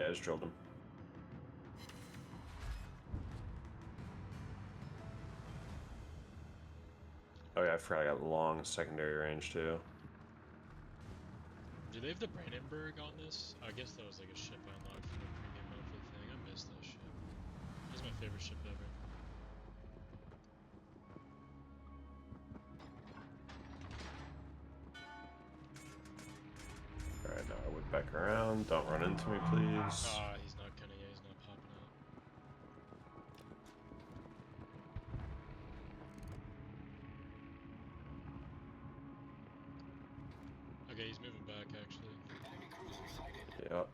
Yeah, I just drilled him. Oh yeah, I forgot I got long secondary range too. Do they have the Brandenburg on this? I guess that was like a ship I unlocked from the premium monthly thing. I missed that ship. That's my favorite ship ever. Alright, now I whip back around. Don't run into me, please. Ah, he's not gonna. Yeah, he's not popping out. Okay, he's moving back actually. Yep.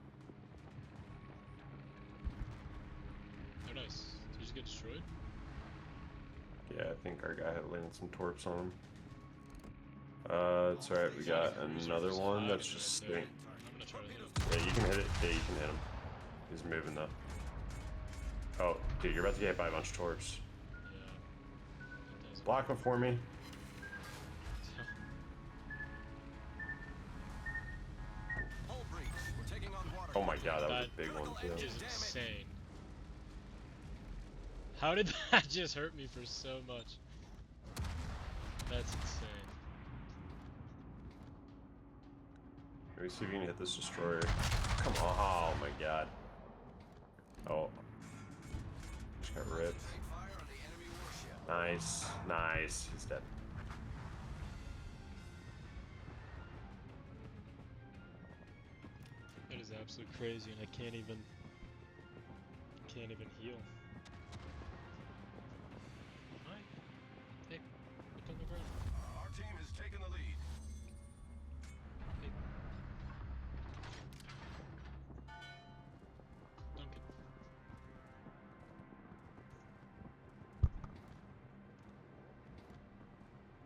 Oh, nice. Did he just get destroyed? Yeah, I think our guy had landed some torps on him. It's alright, we got another one that's just staying. I'm gonna try to hit him. Yeah, you can hit it. Yeah, you can hit him. He's moving though. Oh, dude, you're about to get hit by a bunch of torps. Yeah. It doesn't. Block him for me. Oh my god, that was a big one too. That is insane. How did that just hurt me for so much? That's insane. Let me see if you can hit this destroyer. Come on. Oh my god. Oh. Just got ripped. Nice. Nice. He's dead. That is absolutely crazy, and I can't even heal. Hi. Hey, look on the ground. Our team has taken the lead. Hey. Duncan.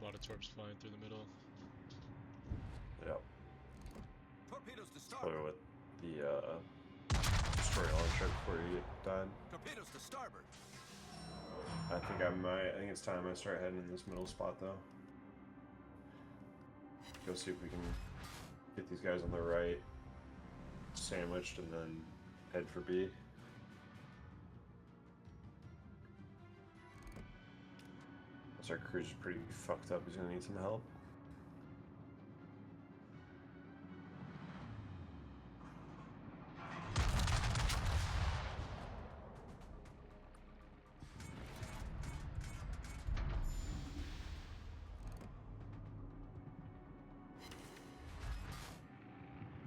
A lot of torps flying through the middle. Yep. Torpedoes to Probably starboard. with the destroyer launcher before he died. Torpedoes to starboard. I think I think it's time I start heading in this middle spot though. Go see if we can get these guys on the right sandwiched and then head for B. As our crew's pretty fucked up, he's gonna need some help.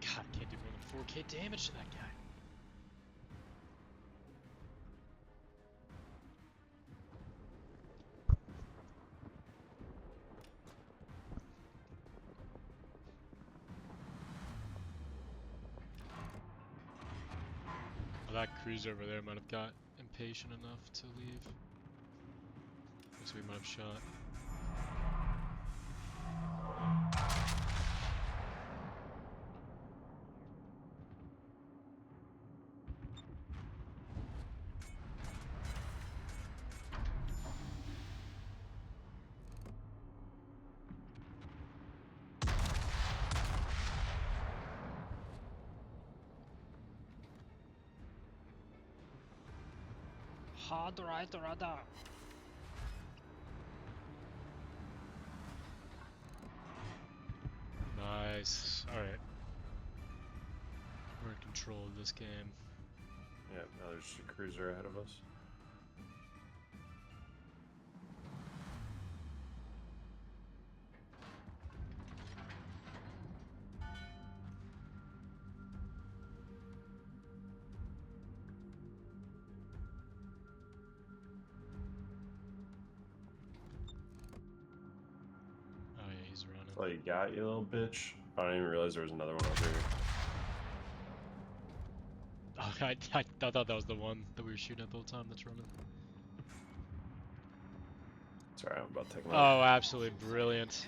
God, I can't do more than 4K damage to that guy. Well, that cruiser over there might have got impatient enough to leave. Looks like we might have shot. Hard right radar. Nice. Alright. We're in control of this game. Yeah, now there's a cruiser ahead of us. Oh yeah, he's running. Oh, you got you little bitch. I didn't even realize there was another one over here. Oh, I thought that was the one that we were shooting at the whole time that's running. Sorry, I'm about to take him Oh, out. absolutely brilliant.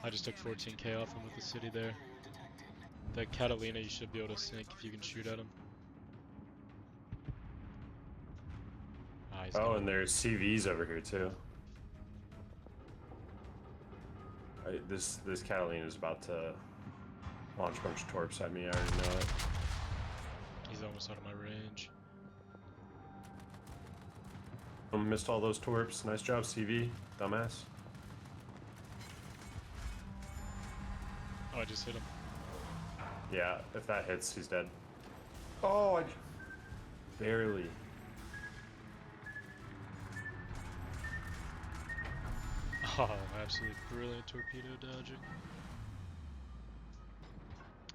I just took 14k off him with the city there. The Catalina you should be able to sink if you can shoot at him. Ah, he's Oh, gonna... and there's CVs over here too. This Catalina is about to launch a bunch of torps at me. I already know it. He's He's almost out of my range. Missed all those torps. Nice job, CV. Dumbass. Oh, I just hit him. Yeah, if that hits, he's dead. Oh, barely. Oh, absolutely brilliant torpedo dodging.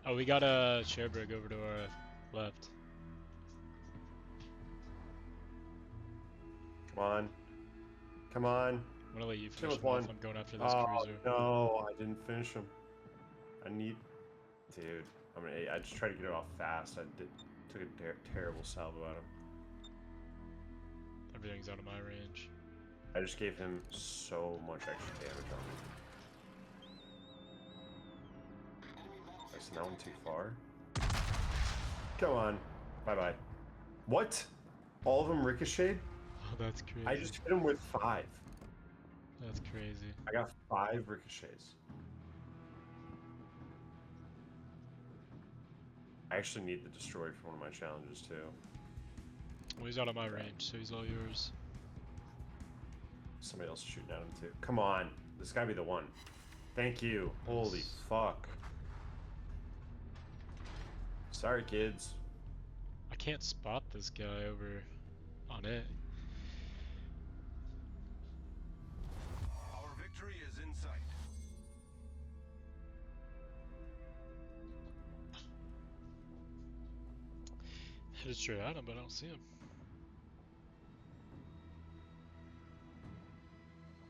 Oh, we got a Cherbourg over to our left. Come on. Come on. I'm gonna let you Still finish with him off. one. I'm going after this Oh, cruiser. no, I didn't finish him. I need... Dude, I just tried to get it off fast. Took a terrible salvo at him. Everything's out of my range. I just gave him so much extra damage on me. Nice, now I'm too far. Come on. Bye-bye. What? All of them ricocheted? Oh, that's crazy. I just hit him with 5. That's crazy. I got 5 ricochets. I actually need the destroyer for one of my challenges too. Well, he's out of my range, so he's all yours. Somebody else is shooting at him too. Come on. This gotta be the one. Thank you. Holy fuck. Sorry, kids. I can't spot this guy over on it. Our victory is in sight. Headed straight at him, but I don't see him.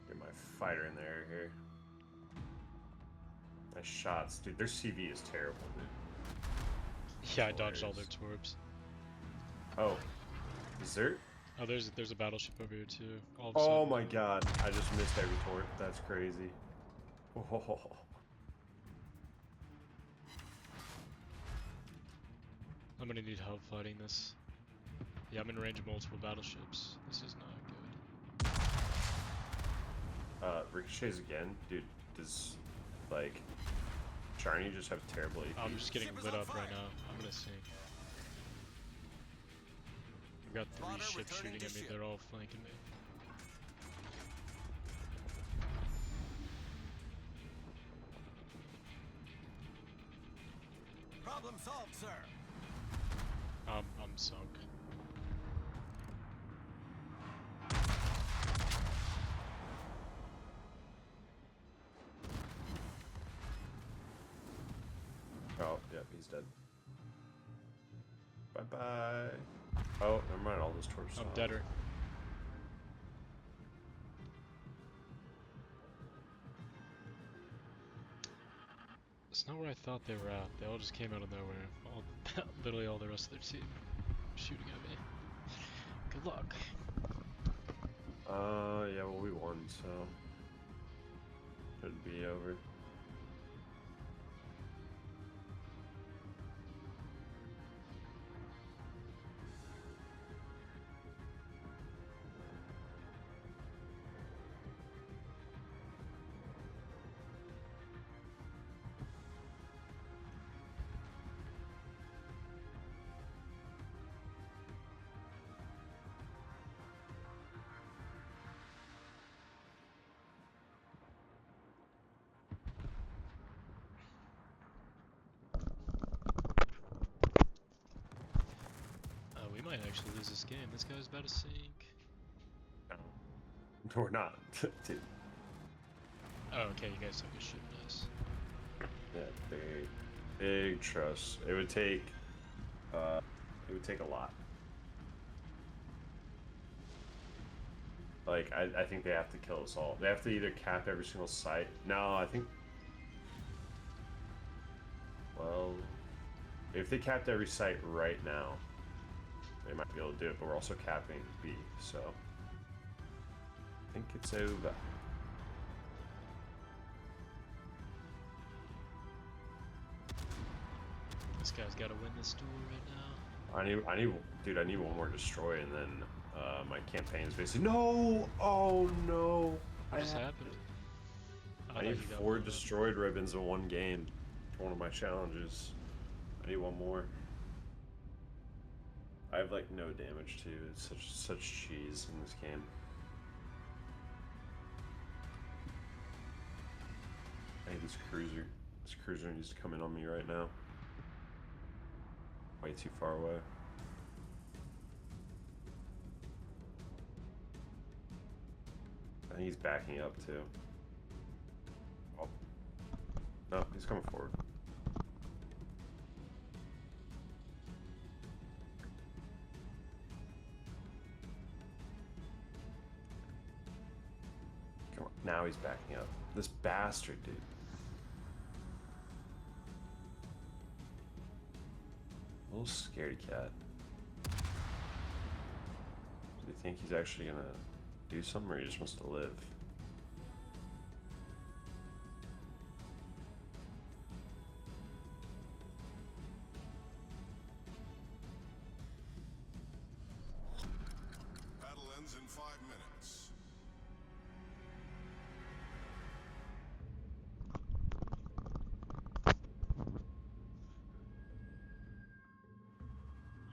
Get my fighter in the air here. Nice shots. Dude, their CV is terrible, dude. Yeah, I dodged all their torps. Oh. Dessert? Oh, there's a battleship over here too. All of a Oh sudden. my god. I just missed every torp. That's crazy. Oh. I'm gonna need help fighting this. Yeah, I'm in range of multiple battleships. This is not good. Ricochets again? Dude, does, like, Charney just have terrible AP? I'm just getting lit up right now. I'm gonna sink. I've got 3 Spotter ships returning shooting to at me. ship. They're all flanking me. Problem solved, sir. I'm sunk. Oh, yep, he's dead. Bye-bye. Oh, never mind, all those torps. I'm deader. It's not where I thought they were at. They all just came out of nowhere. Literally all the rest of their team shooting at me. Good luck. Yeah, well, we won, so should be over. We might actually lose this game. This guy's about to sink. No, we're not, dude. Oh, okay, you guys took a shit. Nice. Yeah, big trust. It would take a lot. Like, I think they have to kill us all. They have to either cap every single site. No, I think... Well... If they capped every site right now, they might be able to do it, but we're also capping B, so... I think it's over. This guy's got to win this duel right now. I need one more destroy, and then my campaign is basically no. Oh no! What just happened? I need 4 destroyed ribbons in one game for one of my challenges. I need one more. I have like no damage too. It's such cheese in this game. Hey, this cruiser. This cruiser needs to come in on me right now. Way too far away. I think he's backing up too. Oh. No, he's coming forward. Come on. Now he's backing up. This bastard, dude. Little scaredy cat. Do you think he's actually gonna do something, or he just wants to live? Battle ends in 5 minutes.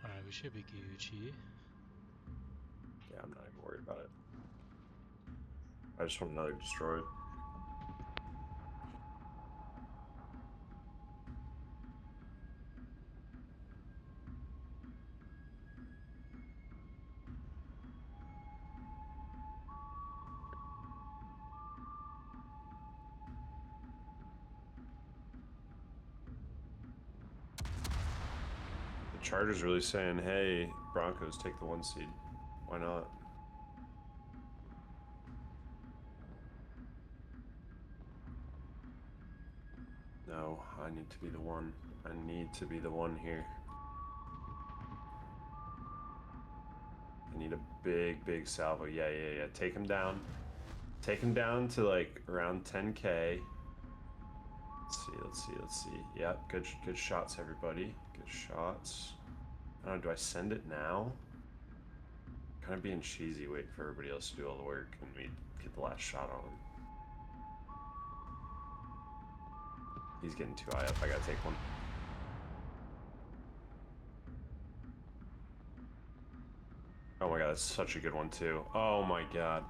Alright, we should be Gucci. Yeah, I'm not even worried about it. I just want another destroyed. The Chargers really saying, hey, Broncos, take the 1 seed. Why not? No, I need to be the one. I need to be the one here. I need a big salvo. Yeah. Take him down. Take him down to like around 10k. Let's see. Yep, good shots, everybody. Good shots. I don't know, do I send it now? Kind of being cheesy, waiting for everybody else to do all the work and we get the last shot on him. He's getting too high up. I gotta take one. Oh my god, that's such a good one too. Oh my god.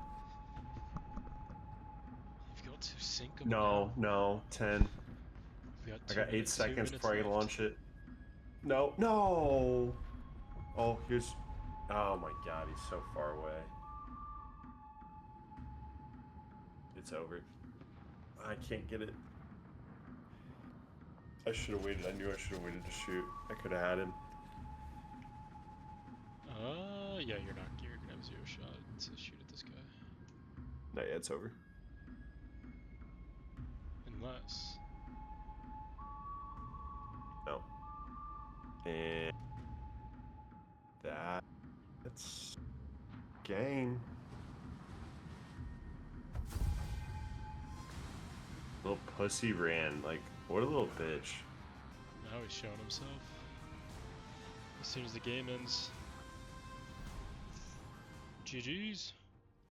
You've got to sink them No, now. no, 10. We've got I got 8 2 seconds minutes before I can left. launch it. No, no! Oh, here's... Oh my god, he's so far away. It's over. I can't get it. I should have waited. I knew I should have waited to shoot. I could have had him. Yeah, you're gonna have 0 shot to shoot at this guy. No, yeah, it's over. Unless... No. And... That's... Game. Little pussy ran. Like, what a little bitch. Now he's showing himself. As soon as the game ends. GG's.